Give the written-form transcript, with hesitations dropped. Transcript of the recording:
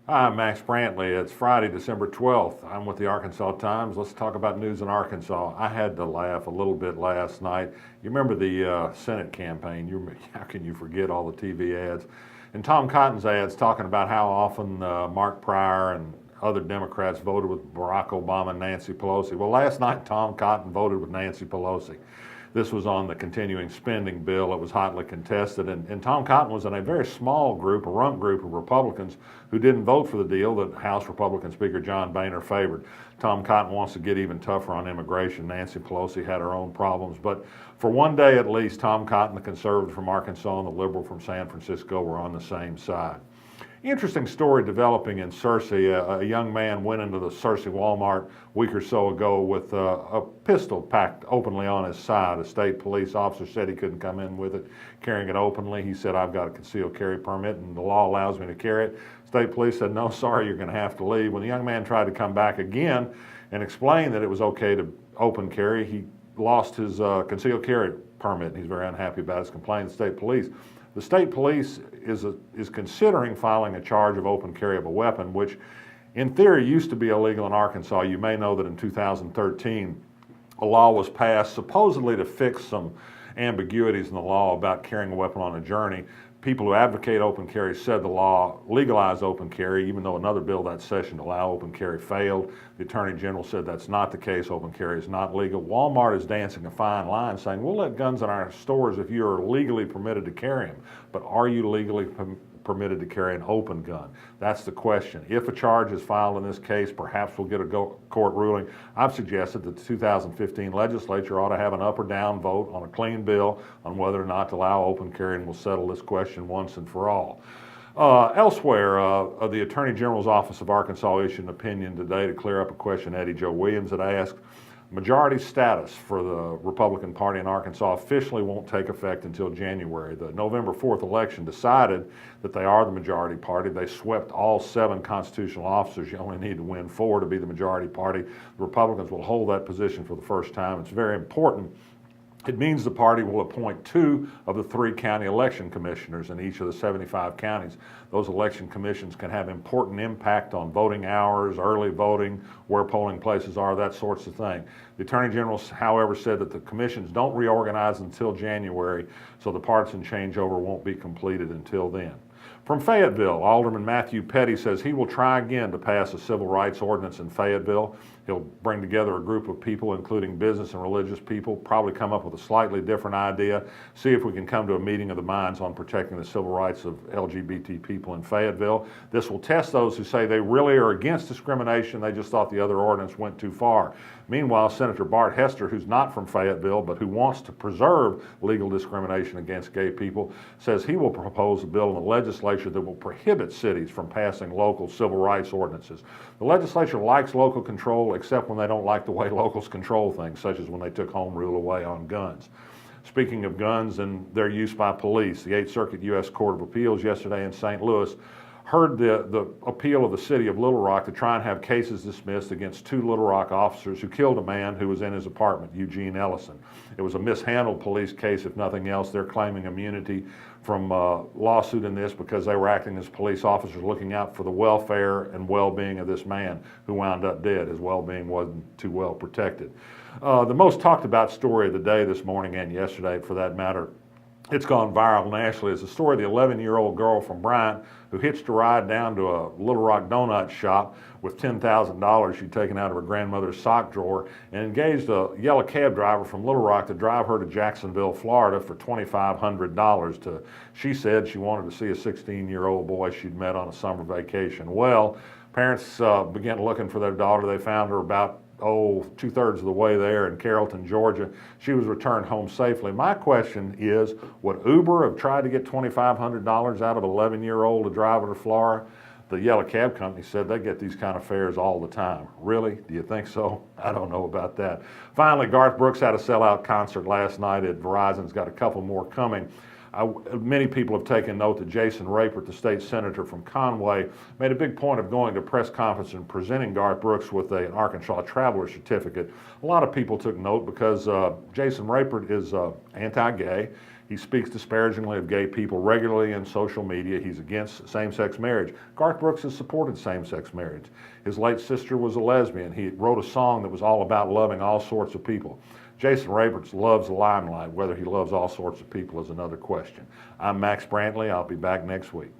Hi, I'm Max Brantley. It's Friday, December 12th. I'm with the Arkansas Times. Let's talk about news in Arkansas. I had to laugh a little bit last night. You remember the Senate campaign? How can you forget all the TV ads? And Tom Cotton's ads talking about how often Mark Pryor and other Democrats voted with Barack Obama and Nancy Pelosi. Well, last night Tom Cotton voted with Nancy Pelosi. This was on the continuing spending bill. It was hotly contested, and Tom Cotton was in a very small group, a rump group of Republicans who didn't vote for the deal that House Republican Speaker John Boehner favored. Tom Cotton wants to get even tougher on immigration. Nancy Pelosi had her own problems, but for one day at least, Tom Cotton, the conservative from Arkansas, and the liberal from San Francisco were on the same side. Interesting story developing in Searcy. A young man went into the Searcy Walmart a week or so ago with a pistol packed openly on his side. A state police officer said he couldn't come in with it, carrying it openly. He said, "I've got a concealed carry permit and the law allows me to carry it." State police said, "No, sorry, you're going to have to leave." When the young man tried to come back again and explain that it was okay to open carry, he lost his concealed carry permit. He's very unhappy about his complaint to the state police. The state police is considering filing a charge of open carry of a weapon, which in theory used to be illegal in Arkansas. You may know that in 2013, a law was passed supposedly to fix some ambiguities in the law about carrying a weapon on a journey. People who advocate open carry said the law legalized open carry, even though another bill that session to allow open carry failed. The Attorney General said that's not the case. Open carry is not legal. Walmart is dancing a fine line, saying we'll let guns in our stores if you're legally permitted to carry them. But are you legally permitted to carry an open gun? That's the question. If a charge is filed in this case, perhaps we'll get a court ruling. I've suggested that the 2015 legislature ought to have an up or down vote on a clean bill on whether or not to allow open carry, and we'll settle this question once and for all. Elsewhere, the Attorney General's Office of Arkansas issued an opinion today to clear up a question Eddie Joe Williams had asked. Majority status for the Republican Party in Arkansas officially won't take effect until January. The November 4th election decided that they are the majority party. They swept all 7 constitutional officers. You only need to win 4 to be the majority party. The Republicans will hold that position for the first time. It's very important. It means the party will appoint 2 of the 3 county election commissioners in each of the 75 counties. Those election commissions can have important impact on voting hours, early voting, where polling places are, that sorts of thing. The Attorney General, however, said that the commissions don't reorganize until January, so the partisan changeover won't be completed until then. From Fayetteville, Alderman Matthew Petty says he will try again to pass a civil rights ordinance in Fayetteville. He'll bring together a group of people, including business and religious people, probably come up with a slightly different idea, see if we can come to a meeting of the minds on protecting the civil rights of LGBT people in Fayetteville. This will test those who say they really are against discrimination. They just thought the other ordinance went too far. Meanwhile, Senator Bart Hester, who's not from Fayetteville, but who wants to preserve legal discrimination against gay people, says he will propose a bill in the legislature that will prohibit cities from passing local civil rights ordinances. The legislature likes local control, except when they don't like the way locals control things, such as when they took home rule away on guns. Speaking of guns and their use by police, the 8th Circuit U.S. Court of Appeals yesterday in St. Louis heard the appeal of the city of Little Rock to try and have cases dismissed against 2 Little Rock officers who killed a man who was in his apartment, Eugene Ellison. It was a mishandled police case, if nothing else. They're claiming immunity from lawsuit in this because they were acting as police officers looking out for the welfare and well-being of this man who wound up dead. His well-being wasn't too well protected. The most talked about story of the day this morning, and yesterday for that matter, it's gone viral nationally, is the story of the 11-year-old girl from Bryant who hitched a ride down to a Little Rock donut shop with $10,000 she'd taken out of her grandmother's sock drawer and engaged a yellow cab driver from Little Rock to drive her to Jacksonville, Florida for $2,500. She said she wanted to see a 16-year-old boy she'd met on a summer vacation. Well, parents began looking for their daughter. They found her about 2/3 of the way there in Carrollton, Georgia. She was returned home safely. My question is, would Uber have tried to get $2,500 out of an 11-year-old to drive her to Florida? The yellow cab company said they get these kind of fares all the time. Really? Do you think so? I don't know about that. Finally, Garth Brooks had a sellout concert last night at Verizon's got a couple more coming. Many people have taken note that Jason Rapert, the state senator from Conway, made a big point of going to a press conference and presenting Garth Brooks with an Arkansas traveler certificate. A lot of people took note because Jason Rapert is anti-gay. He speaks disparagingly of gay people regularly in social media. He's against same-sex marriage. Garth Brooks has supported same-sex marriage. His late sister was a lesbian. He wrote a song that was all about loving all sorts of people. Jason Roberts loves the limelight. Whether he loves all sorts of people is another question. I'm Max Brantley. I'll be back next week.